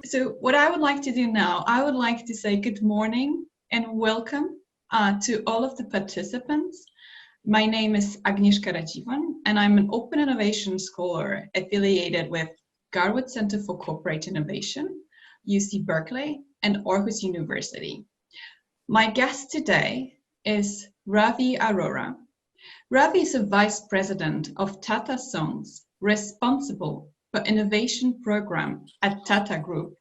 So what I would like to do now, I would like to say good morning and welcome to all of the participants. My name is Agnieszka Radziwon, and I'm an open innovation scholar affiliated with Garwood Center for Corporate Innovation, UC Berkeley, and Aarhus University. My guest today is Ravi Arora. Ravi is a vice president of Tata Sons, responsible for innovation program at Tata Group.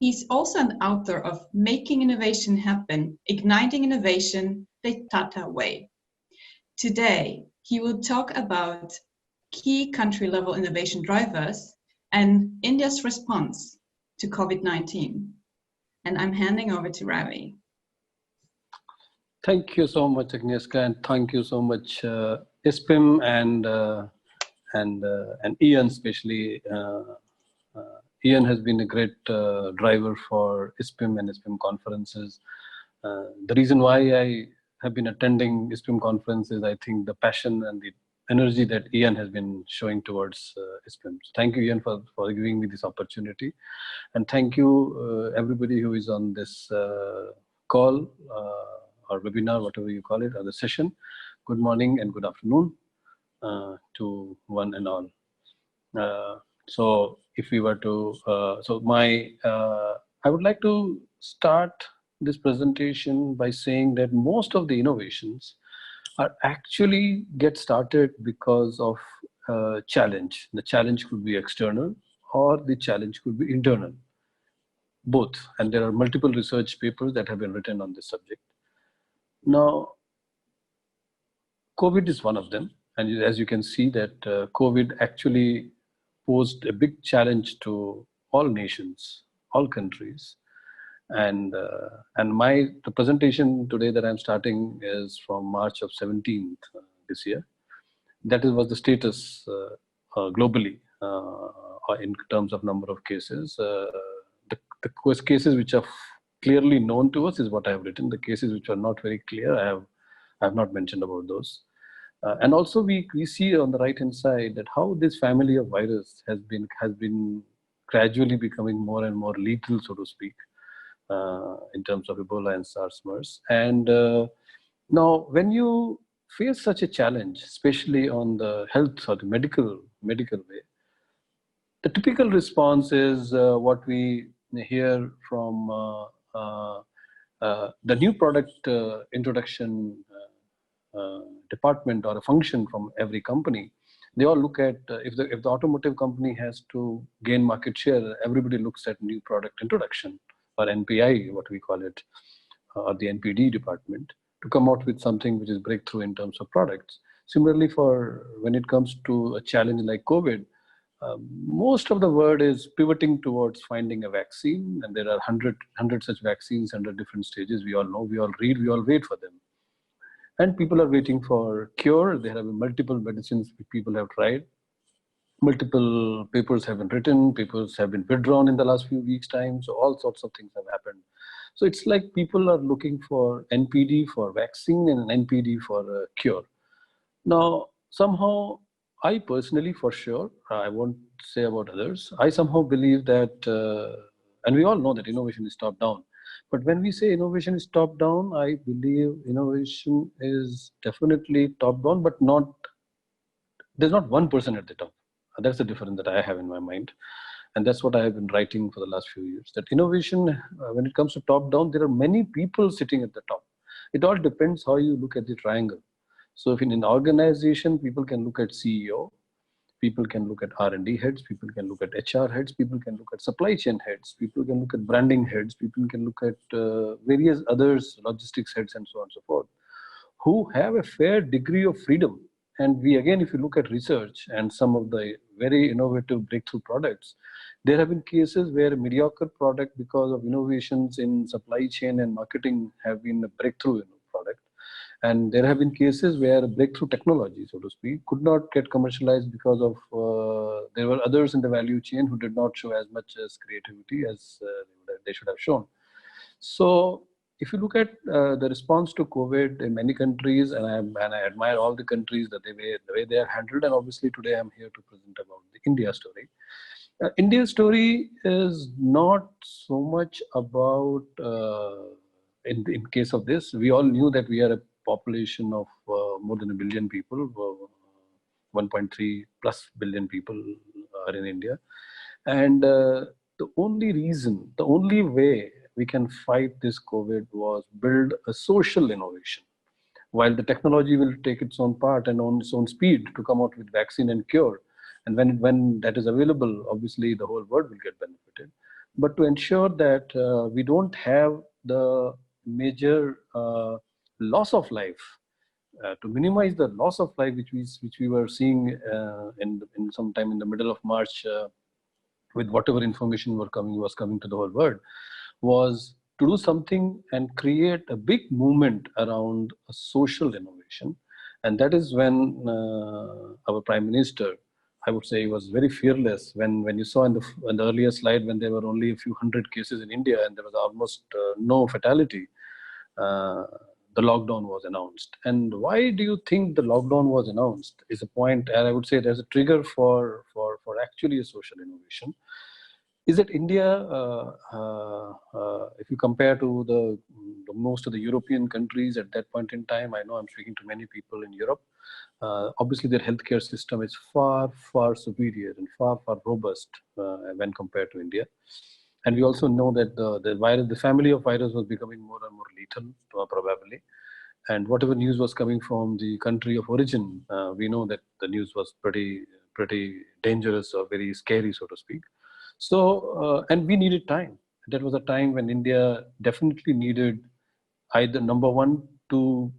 He's also an author of Making Innovation Happen, Igniting Innovation the Tata Way. Today, he will talk about key country-level innovation drivers and India's response to COVID-19. And I'm handing over to Ravi. Thank you so much, Agnieszka, and thank you so much, ISPIM and Ian, especially. Ian has been a great driver for ISPIM and ISPIM conferences. The reason why I have been attending ISPIM conferences, I think the passion and the energy that Ian has been showing towards ISPIM. So thank you, Ian, for giving me this opportunity. And thank you, everybody who is on this call or webinar, whatever you call it, or the session. Good morning and good afternoon to one and all. So if we were to, I would like to start this presentation by saying that most of the innovations are actually get started because of challenge. The challenge could be external or the challenge could be internal, both. And there are multiple research papers that have been written on this subject. Now, COVID is one of them. And as you can see that COVID actually posed a big challenge to all nations, all countries. And the presentation today that I'm starting is from March of 17th this year. That was the status globally in terms of number of cases. The cases which are clearly known to us is what I have written. The cases which are not very clear, I have not mentioned about those. And also we see on the right hand side that how this family of virus has been gradually becoming more and more lethal, so to speak, in terms of Ebola and SARS-MERS. And now when you face such a challenge, especially on the health or the medical way, the typical response is what we hear from the new product introduction department or a function from every company. They all look at if the automotive company has to gain market share, everybody looks at new product introduction or NPI, what we call it, or the NPD department, to come out with something which is breakthrough in terms of products. Similarly, for when it comes to a challenge like COVID, most of the world is pivoting towards finding a vaccine, and there are 100 such vaccines under different stages. We all know, we all read, we all wait for them. And people are waiting for cure. There have been multiple medicines people have tried. Multiple papers have been written, papers have been withdrawn in the last few weeks' time. So all sorts of things have happened. So it's like people are looking for NPD for vaccine and NPD for cure. Now, somehow, I personally, for sure, I won't say about others, I somehow believe that, and we all know that innovation is top-down. But when we say innovation is top-down, I believe innovation is definitely top-down, but there's not one person at the top. That's the difference that I have in my mind. And that's what I have been writing for the last few years. That innovation, when it comes to top-down, there are many people sitting at the top. It all depends how you look at the triangle. So if in an organization, people can look at CEO, people can look at R&D heads, people can look at HR heads, people can look at supply chain heads, people can look at branding heads, people can look at various others, logistics heads, and so on and so forth, who have a fair degree of freedom. And we, again, if you look at research and some of the very innovative breakthrough products, there have been cases where a mediocre product, because of innovations in supply chain and marketing, have been a breakthrough product. And there have been cases where breakthrough technology, so to speak, could not get commercialized because of there were others in the value chain who did not show as much as creativity as they should have shown. So if you look at the response to COVID in many countries, and I admire all the countries that the way they are handled, and obviously today I'm here to present about the India story. India's story is not so much about, in case of this, we all knew that we are a population of more than a billion people, 1.3 plus billion people are in India. And the only reason, the only way we can fight this COVID was build a social innovation. While the technology will take its own part and on its own speed to come out with vaccine and cure, and when that is available, obviously the whole world will get benefited. But to ensure that we don't have the major loss of life, to minimize the loss of life which we were seeing in sometime in the middle of March, with whatever information was coming to the whole world, was to do something and create a big movement around a social innovation. And that is when our Prime Minister, I would say, was very fearless. When you saw in the earlier slide, when there were only a few hundred cases in India and there was almost no fatality, uh, the lockdown was announced. And why do you think the lockdown was announced is a point, and I would say there's a trigger for actually a social innovation. Is that India, if you compare to the most of the European countries at that point in time, I know I'm speaking to many people in Europe, obviously their healthcare system is far, far superior and far, far robust when compared to India. And we also know that the family of virus was becoming more and more lethal, probably. And whatever news was coming from the country of origin, we know that the news was pretty dangerous or very scary, so to speak. So, and we needed time. That was a time when India definitely needed either number one to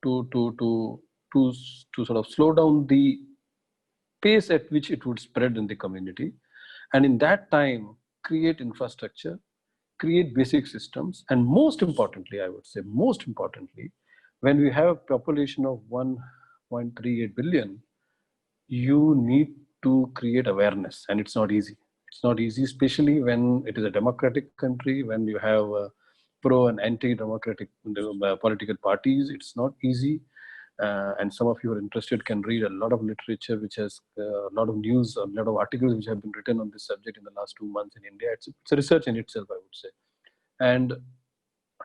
to to to sort of slow down the pace at which it would spread in the community, and in that time create infrastructure, create basic systems, and most importantly, I would say, most importantly, when we have a population of 1.38 billion, you need to create awareness, and it's not easy. It's not easy, especially when it is a democratic country, when you have pro and anti-democratic political parties. It's not easy. And some of you are interested can read a lot of literature which has a lot of news, a lot of articles which have been written on this subject in the last 2 months in India. It's a research in itself, I would say. And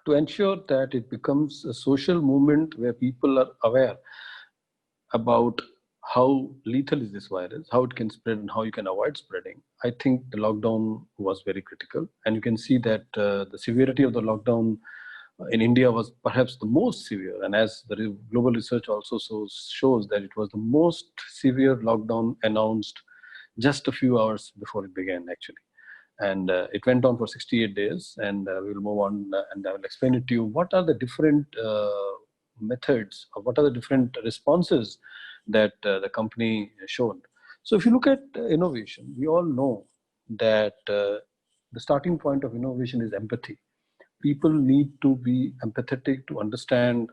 to ensure that it becomes a social movement where people are aware about how lethal is this virus, how it can spread, and how you can avoid spreading, I think the lockdown was very critical. And you can see that the severity of the lockdown in India was perhaps the most severe. And as the global research also shows that it was the most severe lockdown announced just a few hours before it began, actually. And it went on for 68 days. And we'll move on and I will explain it to you. What are the different methods, or what are the different responses that the company showed? So if you look at innovation, we all know that the starting point of innovation is empathy. People need to be empathetic to understand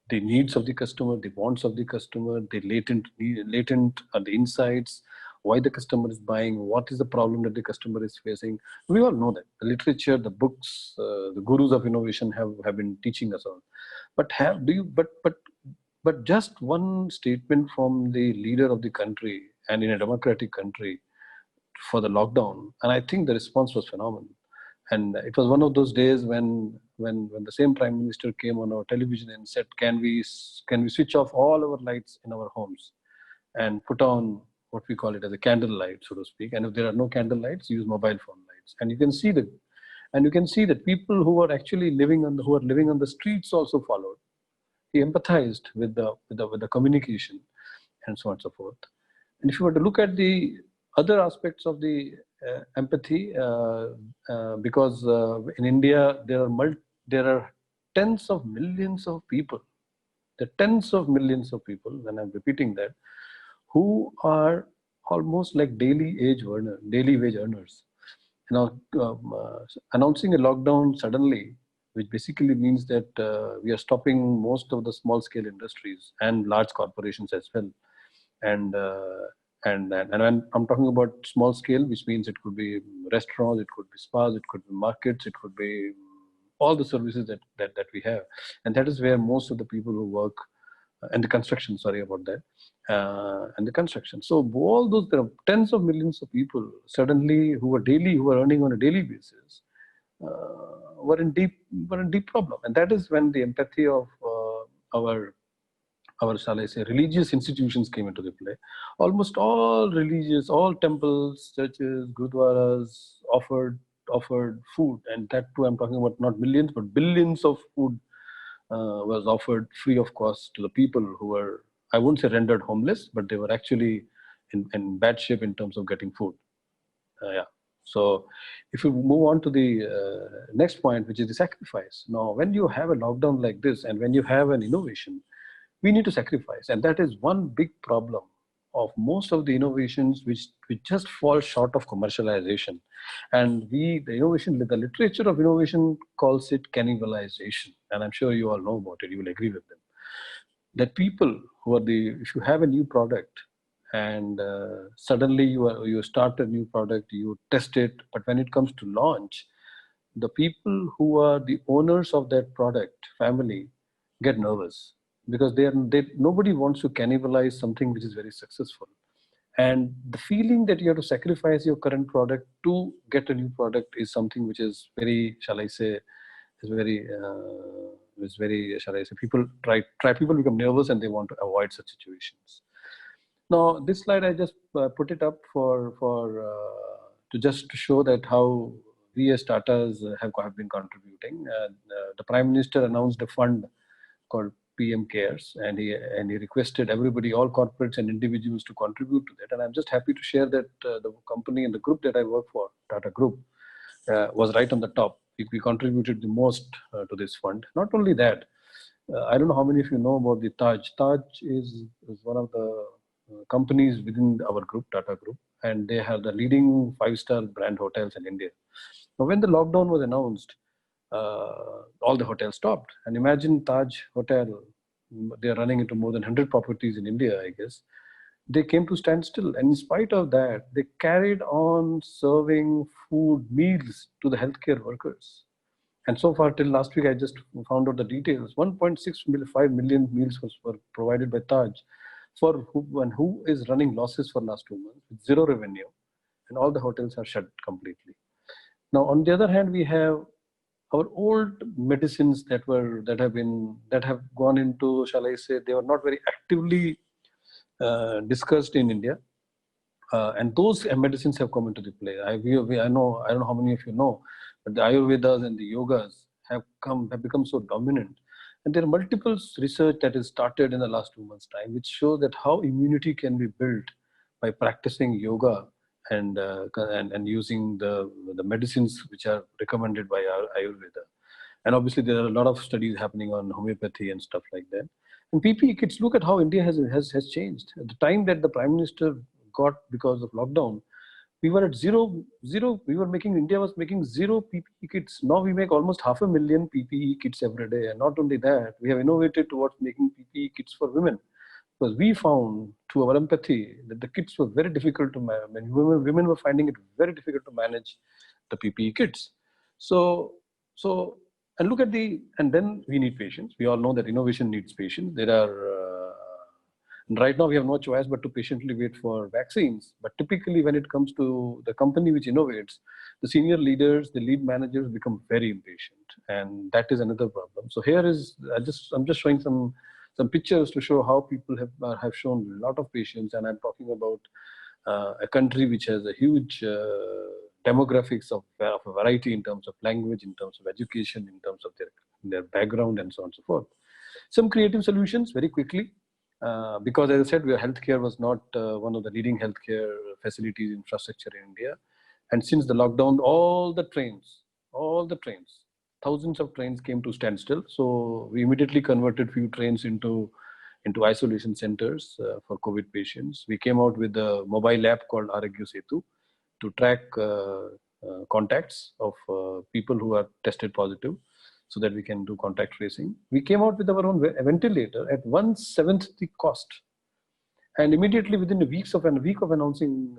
the needs of the customer, the wants of the customer, the latent the insights, why the customer is buying, what is the problem that the customer is facing. We all know that. The literature, the books, the gurus of innovation have been teaching us all. But but just one statement from the leader of the country, and in a democratic country, for the lockdown, and I think the response was phenomenal. And it was one of those days when the same Prime Minister came on our television and said, can we switch off all our lights in our homes and put on what we call it as a candle light, so to speak. And if there are no candle lights, use mobile phone lights. And you can see that people who are actually living on the streets also followed. He empathized with the communication, and so on and so forth. And if you were to look at the other aspects of the empathy, because in India there are tens of millions of people, when I'm repeating that, who are almost like daily wage earners. Now, announcing a lockdown suddenly, which basically means that we are stopping most of the small scale industries and large corporations as well. And when I'm talking about small scale, which means it could be restaurants, it could be spas, it could be markets, it could be all the services that we have. And that is where most of the people who work and the construction, sorry about that, and the construction. So all those, there are tens of millions of people suddenly who are earning on a daily basis, were in deep problem. And that is when the empathy of our shall I say religious institutions came into the play. Almost all temples, churches, gurudwaras offered food, and that too I'm talking about not millions but billions of food was offered free of cost to the people who were, I wouldn't say rendered homeless, but they were actually in bad shape in terms of getting food. Yeah. So if we move on to the next point, which is the sacrifice. Now, when you have a lockdown like this and when you have an innovation, we need to sacrifice. And that is one big problem of most of the innovations which just fall short of commercialization. And the literature of innovation calls it cannibalization. And I'm sure you all know about it, you will agree with them. That people who are if you have a new product and suddenly you start a new product, you test it, but when it comes to launch, the people who are the owners of that product family get nervous because nobody wants to cannibalize something which is very successful. And the feeling that you have to sacrifice your current product to get a new product is something which is very, shall I say, shall I say, people become nervous and they want to avoid such situations. Now, this slide I just put it up to show that how we as Tatas have been contributing. The Prime Minister announced a fund called PM Cares, and he requested everybody, all corporates and individuals, to contribute to that. And I'm just happy to share that the company and the group that I work for, Tata Group, was right on the top. We contributed the most to this fund. Not only that, I don't know how many of you know about the Taj. Taj is one of the companies within our group, Tata Group, and they have the leading 5-star brand hotels in India. Now, when the lockdown was announced, all the hotels stopped. And imagine Taj Hotel, they're running into more than 100 properties in India, I guess. They came to standstill. And in spite of that, they carried on serving meals to the healthcare workers. And so far, till last week, I just found out the details. 1.65 million meals were provided by Taj for who is running losses for last 2 months with zero revenue, and all the hotels are shut completely. Now, on the other hand, we have our old medicines that have gone into, shall I say, they were not very actively discussed in India, and those medicines have come into the play. I don't know how many of you know, but the Ayurvedas and the yogas have become so dominant. And there are multiple research that is started in the last 2 months' time, which show that how immunity can be built by practicing yoga and using the medicines which are recommended by our Ayurveda. And obviously, there are a lot of studies happening on homeopathy and stuff like that. And PPE kits, look at how India has changed. At the time that the Prime Minister got because of lockdown, we were at zero. India was making zero PPE kits. Now we make almost 500,000 PPE kits every day. And not only that, we have innovated towards making PPE kits for women. Because we found, through our empathy, that the kits were very difficult to manage. Women were finding it very difficult to manage the PPE kits. And look at and then we need patience. We all know that innovation needs patience. Right now we have no choice but to patiently wait for vaccines. But typically when it comes to the company which innovates, the senior leaders, the lead managers become very impatient. And that is another problem. So here I'm just showing some pictures to show how people have shown a lot of patience. And I'm talking about a country which has a huge demographics of a variety in terms of language, in terms of education, in terms of their background, and so on and so forth. Some creative solutions very quickly, because as I said, healthcare was not one of the leading healthcare facilities infrastructure in India. And since the lockdown, all the trains, thousands of trains came to standstill. So we immediately converted few trains into isolation centers for COVID patients. We came out with a mobile app called Aragya Setu to track contacts of people who are tested positive so that we can do contact tracing. We came out with our own ventilator at 1/7 the cost. And immediately within a week of announcing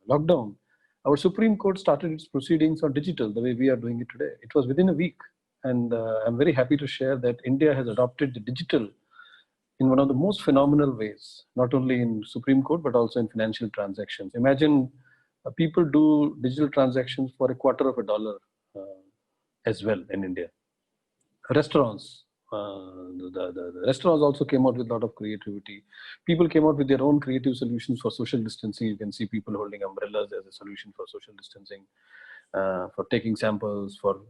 lockdown, our Supreme Court started its proceedings on digital, the way we are doing it today. It was within a week. And I'm very happy to share that India has adopted the digital in one of the most phenomenal ways, not only in Supreme Court, but also in financial transactions. Imagine people do digital transactions for $0.25 as well in India. Restaurants, the restaurants also came out with a lot of creativity. People came out with their own creative solutions for social distancing. You can see people holding umbrellas as a solution for social distancing, for taking samples, for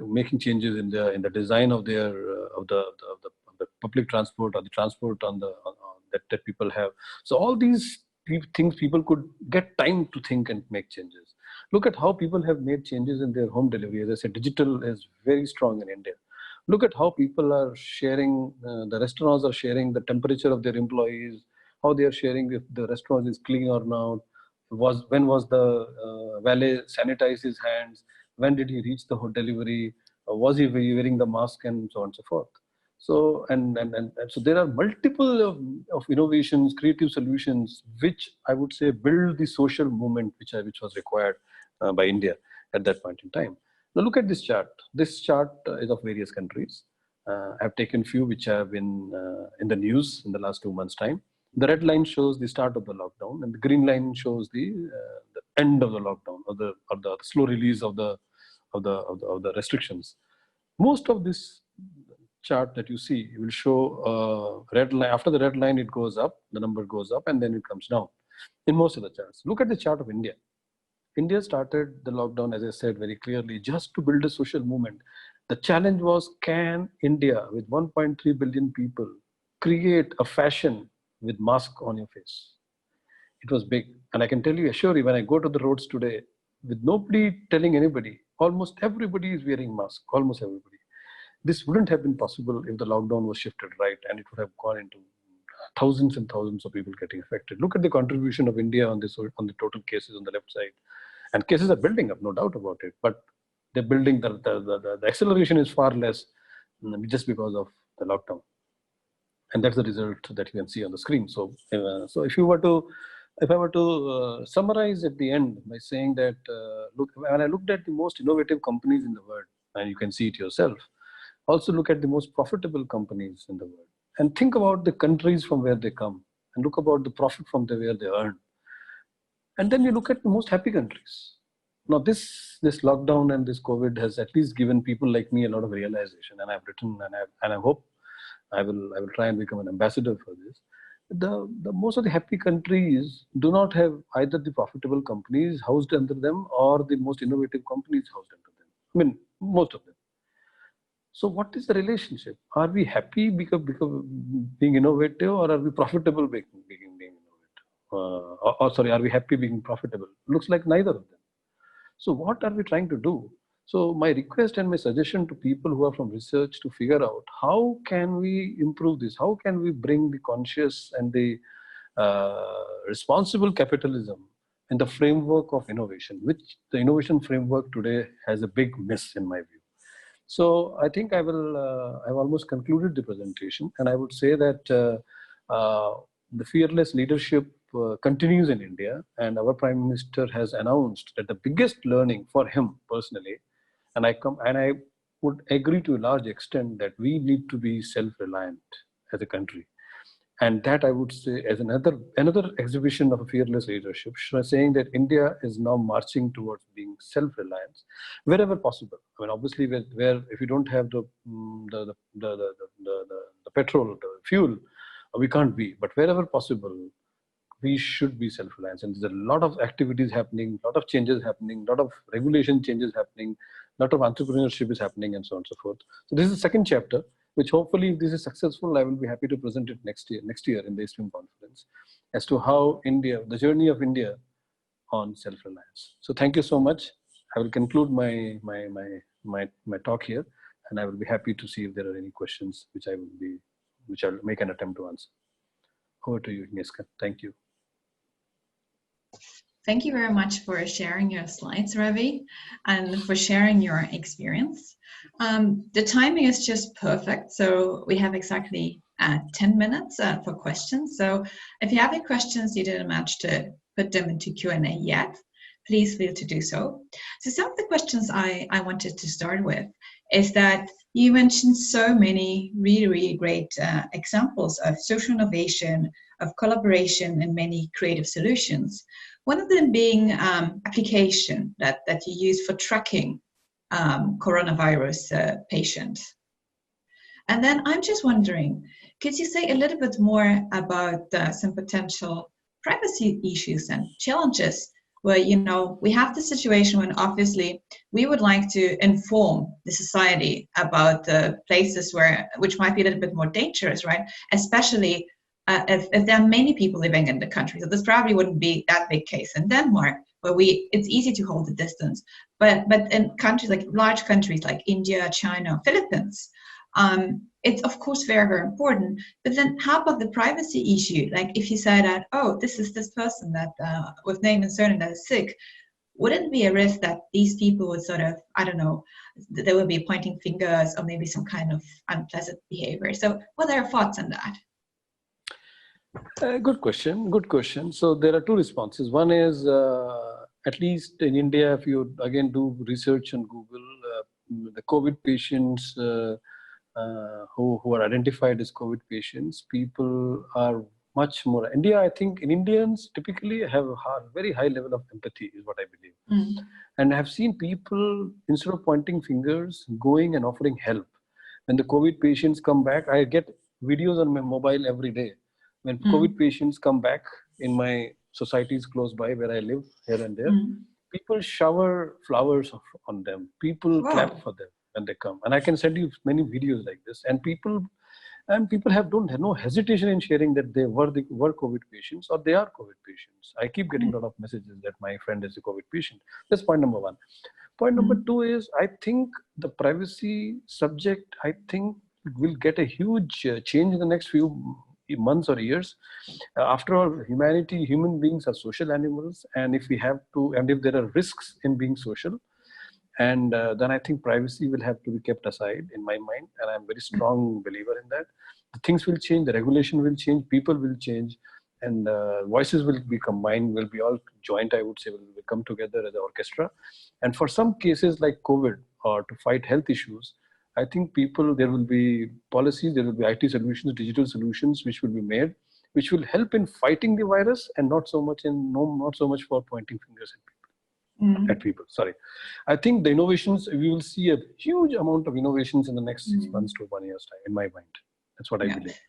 making changes in the design of their of the public transport or the transport that people have. So all these things, people could get time to think and make changes. Look at how people have made changes in their home delivery. As I said, digital is very strong in India. Look at how people are sharing, the restaurants are sharing the temperature of their employees, how they are sharing if the restaurant is clean or not, when was the valet sanitized his hands, when did he reach the delivery, was he wearing the mask, and so on and so forth. So and so there are multiple of innovations, creative solutions, which I would say build the social movement which was required by India at that point in time. Now look at this chart. This chart is of various countries. I've taken few which have been in the news in the last 2 months' time. The red line shows the start of the lockdown, and the green line shows the end of the lockdown, or the slow release of the restrictions. Most of this chart that you see will show red line. After the red line, it goes up. The number goes up, and then it comes down. In most of the charts, look at the chart of India. India started the lockdown, as I said very clearly, just to build a social movement. The challenge was, can India, with 1.3 billion people, create a fashion with mask on your face? It was big. And I can assure you, when I go to the roads today, with nobody telling anybody, almost everybody is wearing mask, almost everybody. This wouldn't have been possible if the lockdown was shifted right, and it would have gone into thousands and thousands of people getting affected. Look at the contribution of India on the total cases on the left side. And cases are building up, no doubt about it, but they're building, the acceleration is far less just because of the lockdown. And that's the result that you can see on the screen. So, so if I were to summarize at the end by saying that, look, when I looked at the most innovative companies in the world, and you can see it yourself, also look at the most profitable companies in the world, and think about the countries from where they come, and look about the profit from where they earn. And then you look at the most happy countries. Now this lockdown and this COVID has at least given people like me a lot of realization, and I've written, and I hope I will try and become an ambassador for this. The most of the happy countries do not have either the profitable companies housed under them or the most innovative companies housed under them. I mean, most of them. So what is the relationship? Are we happy because being innovative, or are we profitable being innovative? Are we happy being profitable? Looks like neither of them. So what are we trying to do? So my request and my suggestion to people who are from research to figure out, how can we improve this? How can we bring the conscious and the responsible capitalism in the framework of innovation, which the innovation framework today has a big miss in my view. So I think I've almost concluded the presentation, and I would say that the fearless leadership continues in India, and our Prime Minister has announced that the biggest learning for him personally, and I would agree to a large extent, that we need to be self-reliant as a country. And that, I would say, as another exhibition of a fearless leadership, saying that India is now marching towards being self-reliant wherever possible. I mean, obviously, where if you don't have the petrol, the fuel, we can't be. But wherever possible, we should be self-reliant. And there's a lot of activities happening, a lot of changes happening, a lot of regulation changes happening, a lot of entrepreneurship is happening, and so on and so forth. So this is the second chapter, which hopefully, if this is successful, I will be happy to present it next year in the ISPIM conference, as to how India, the journey of India on self-reliance. So thank you so much. I will conclude my talk here, and I will be happy to see if there are any questions which I'll make an attempt to answer. Over to you, Agnieszka. Thank you. Thank you very much for sharing your slides, Ravi, and for sharing your experience. The timing is just perfect, so we have exactly 10 minutes for questions. So if you have any questions you didn't manage to put them into Q&A yet, please feel to do so. So some of the questions I wanted to start with is that you mentioned so many really, really great examples of social innovation, of collaboration, and many creative solutions. One of them being application that you use for tracking coronavirus patients. And then I'm just wondering, could you say a little bit more about some potential privacy issues and challenges where, you know, we have the situation when obviously we would like to inform the society about the places which might be a little bit more dangerous, right? Especially if there are many people living in the country. So this probably wouldn't be that big case in Denmark, where it's easy to hold the distance. But in countries like large countries like India, China, Philippines, it's of course very, very important. But then how about the privacy issue? Like if you say that, oh, this is this person that with name and surname that is sick, wouldn't it be a risk that these people would sort of, I don't know, they would be pointing fingers or maybe some kind of unpleasant behavior? So what are your thoughts on that? Good question. Good question. So there are two responses. One is, at least in India, if you again do research on Google, the COVID patients who are identified as COVID patients, people are much more. India, I think, in Indians typically have a very high level of empathy, is what I believe. And I have seen people, instead of pointing fingers, going and offering help. When the COVID patients come back, I get videos on my mobile every day. When COVID patients come back in my societies close by where I live, here and there, people shower flowers on them. People clap for them when they come. And I can send you many videos like this. And people don't have no hesitation in sharing that they were COVID patients or they are COVID patients. I keep getting a lot of messages that my friend is a COVID patient. That's point number one. Point number two is, I think the privacy subject, I think, will get a huge change in the next few months or years. After all, human beings are social animals, and if there are risks in being social, and then I think privacy will have to be kept aside in my mind, and I'm a very strong believer in that. The things will change, the regulation will change, people will change, and voices will be combined, will be all joint, I would say, will come together as an orchestra. And for some cases like COVID, or to fight health issues, I think there will be policies, there will be IT solutions, digital solutions which will be made, which will help in fighting the virus, and not so much for pointing fingers at people. Sorry. I think the innovations, we will see a huge amount of innovations in the next 6 months to 1 year's time, in my mind. That's what I believe.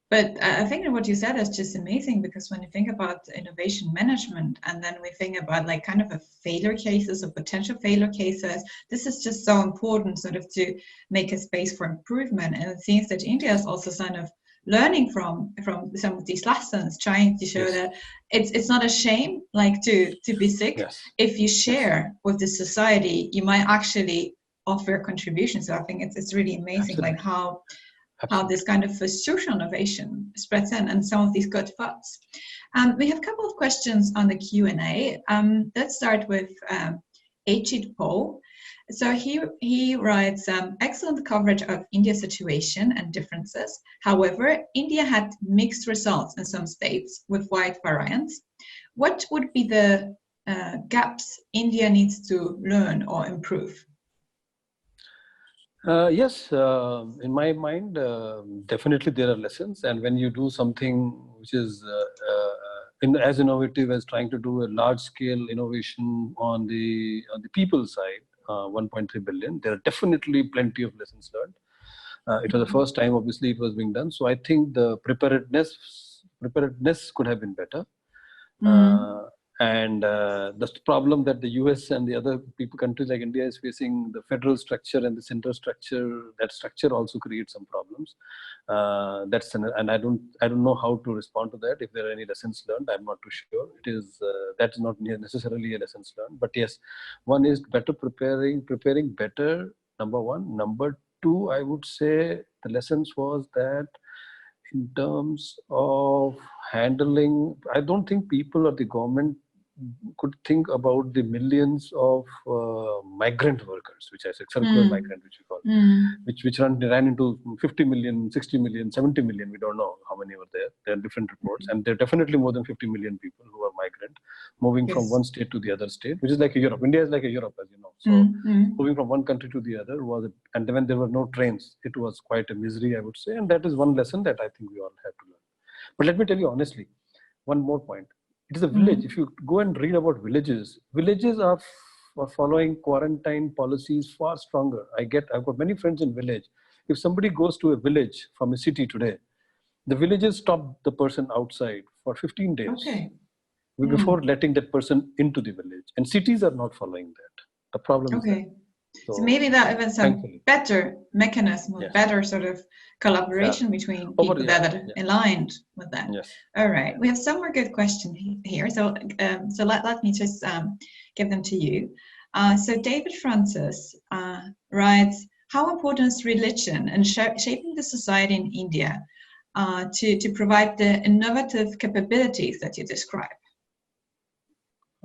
But I think what you said is just amazing, because when you think about innovation management, and then we think about like kind of a failure cases or potential failure cases, this is just so important sort of to make a space for improvement. And it seems that India is also kind of learning from some of these lessons, trying to show that it's not a shame like to be sick. If you share with the society, you might actually offer a contribution. So I think it's really amazing. Absolutely. Like how this kind of social innovation spreads in, and some of these good thoughts. We have a couple of questions on the Q&A. Let's start with Ajit Paul. So he writes, excellent coverage of India's situation and differences. However, India had mixed results in some states with wide variance. What would be the gaps India needs to learn or improve? Yes, in my mind, definitely there are lessons. And when you do something which is as innovative as trying to do a large-scale innovation on the people side, 1.3 billion, there are definitely plenty of lessons learned. It was the first time, obviously, it was being done. So I think the preparedness could have been better. And the problem that the US and the other countries like India is facing, the federal structure and the central structure, that structure also creates some problems. And I don't know how to respond to that. If there are any lessons learned, I'm not too sure. That's not necessarily a lessons learned. But yes, one is better preparing better. Number one. Number two, I would say the lessons was that in terms of handling, I don't think people or the government could think about the millions of migrant workers, which I said, circular migrant, which we call, which ran into 50 million, 60 million, 70 million. We don't know how many were there. There are different reports, and there are definitely more than 50 million people who are migrant, moving from one state to the other state, which is like a Europe. India is like a Europe, as you know. So moving from one country to the other and when there were no trains, it was quite a misery, I would say. And that is one lesson that I think we all have to learn. But let me tell you honestly, one more point. It is a village. If you go and read about villages are following quarantine policies far stronger. I've got many friends in village. If somebody goes to a village from a city today, the villages stop the person outside for 15 days before letting that person into the village. And cities are not following that. The problem is that. So maybe that even some better mechanism, better sort of collaboration between people that are aligned with that. All right, we have some more good questions here. So let me just give them to you. So David Francis writes, how important is religion in shaping the society in India to provide the innovative capabilities that you describe?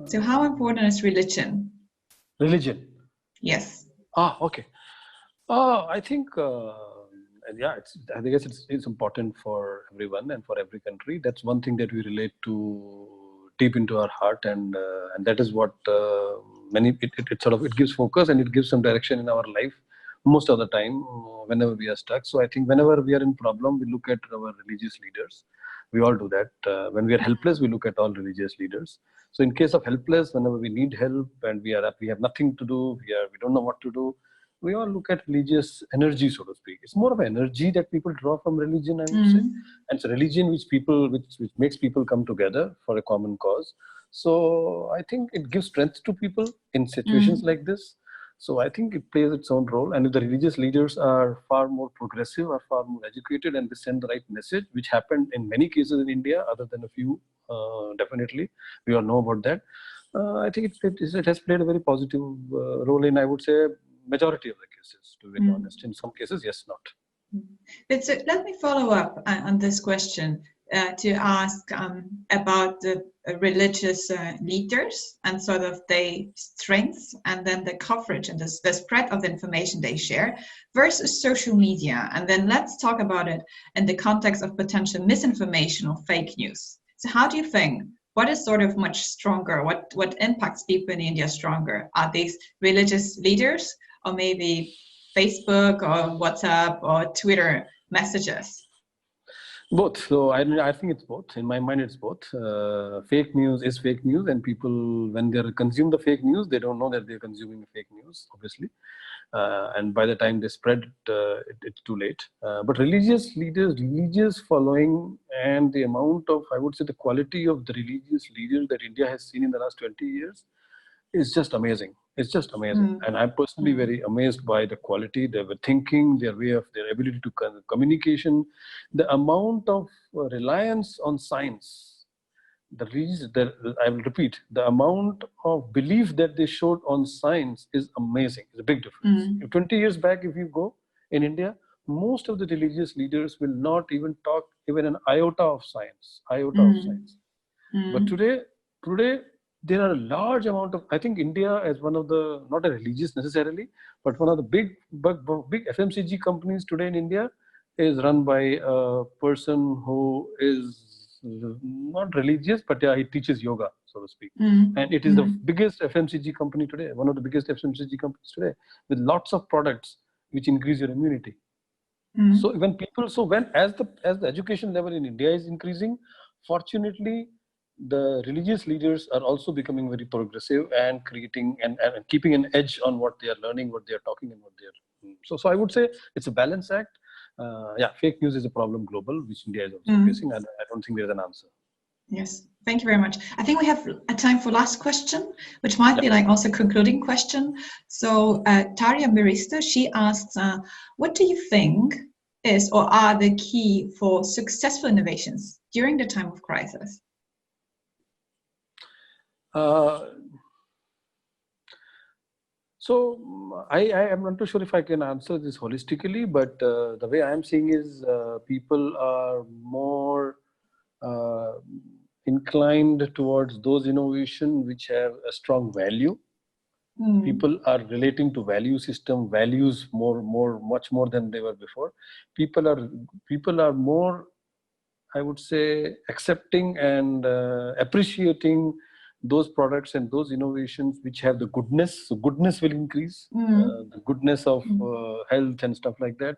So how important is religion? Religion? Yes. Okay. I think, I guess it's important for everyone and for every country. That's one thing that we relate to deep into our heart, and that is what it gives focus and it gives some direction in our life most of the time whenever we are stuck. So I think whenever we are in problem, we look at our religious leaders. We all do that. When we are helpless, we look at all religious leaders. So in case of helpless, whenever we need help and we have nothing to do, we don't know what to do, we all look at religious energy, so to speak. It's more of an energy that people draw from religion, I would say. And it's a religion which makes people come together for a common cause. So I think it gives strength to people in situations like this. So I think it plays its own role. And if the religious leaders are far more progressive, or far more educated, and they send the right message, which happened in many cases in India, other than a few, definitely, we all know about that. I think it has played a very positive role in, I would say, majority of the cases, to be honest. In some cases, yes, not. But so let me follow up on this question to ask about the religious leaders and sort of their strengths, and then the coverage and the spread of the information they share versus social media. And then let's talk about it in the context of potential misinformation or fake news. So how do you think, what is sort of much stronger? What impacts people in India stronger? Are these religious leaders, or maybe Facebook or WhatsApp or Twitter messages? Both. So I think it's both. In my mind, it's both. Fake news is fake news, and people, when they consume the fake news, they don't know that they're consuming fake news, obviously. And by the time they spread it's too late. But religious leaders, religious following, and the amount of, I would say, the quality of the religious leaders that India has seen in the last 20 years is just amazing. It's just amazing. And I'm personally very amazed by the quality, their thinking, their ability to communication, the amount of reliance on science. I will repeat, the amount of belief that they showed on science is amazing. It's a big difference. 20 years back, if you go in India, most of the religious leaders will not even talk even an iota of science. But today, there are a large amount of, I think India as one of the, not a religious necessarily, but one of the big FMCG companies today in India is run by a person who is not religious, but he teaches yoga, so to speak. And it is the biggest FMCG company today, one of the biggest FMCG companies today, with lots of products which increase your immunity. So as the education level in India is increasing, fortunately, the religious leaders are also becoming very progressive and creating and keeping an edge on what they are learning, what they are talking, and what they are. So I would say it's a balance act. Fake news is a problem global, which India is also facing, and I don't think there's an answer. Yes, thank you very much. I think we have a time for last question, which might be like also concluding question. So Taria Marista, she asks, what do you think is or are the key for successful innovations during the time of crisis? So I am not too sure if I can answer this holistically, but the way I am seeing is people are more inclined towards those innovation which have a strong value. People are relating to value system, values much more than they were before. People are more, I would say, accepting and appreciating those products and those innovations which have the goodness. So goodness will increase, the goodness of health and stuff like that.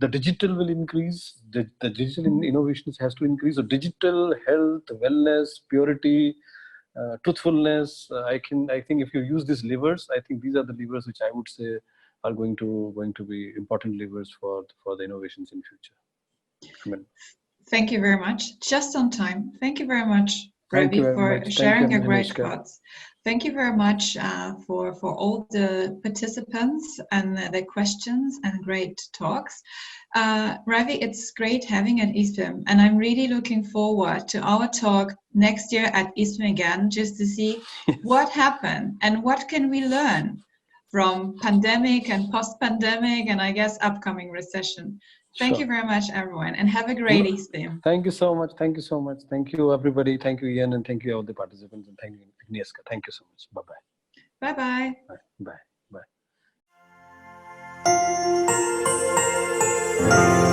The digital will increase. The digital innovations has to increase. So digital, health, wellness, purity, truthfulness. I think if you use these levers, I think these are the levers which I would say are going to be important levers for the innovations in future. I mean, thank you very much. Just on time. Thank you very much, thank you Ravi, very for much. sharing your Thank you, great Agnieszka. thoughts. Thank you very much for all the participants and their questions and great talks. Ravi, it's great having at ISPIM, and I'm really looking forward to our talk next year at ISPIM again, just to see what happened and what can we learn from pandemic and post-pandemic and I guess upcoming recession. Thank you very much, everyone, and have a great ISPIM. Thank you so much. Thank you so much. Thank you, everybody. Thank you, Ian, and thank you all the participants, and thank you, Agnieszka. Thank you so much. Bye-bye. Bye-bye. Bye. Bye.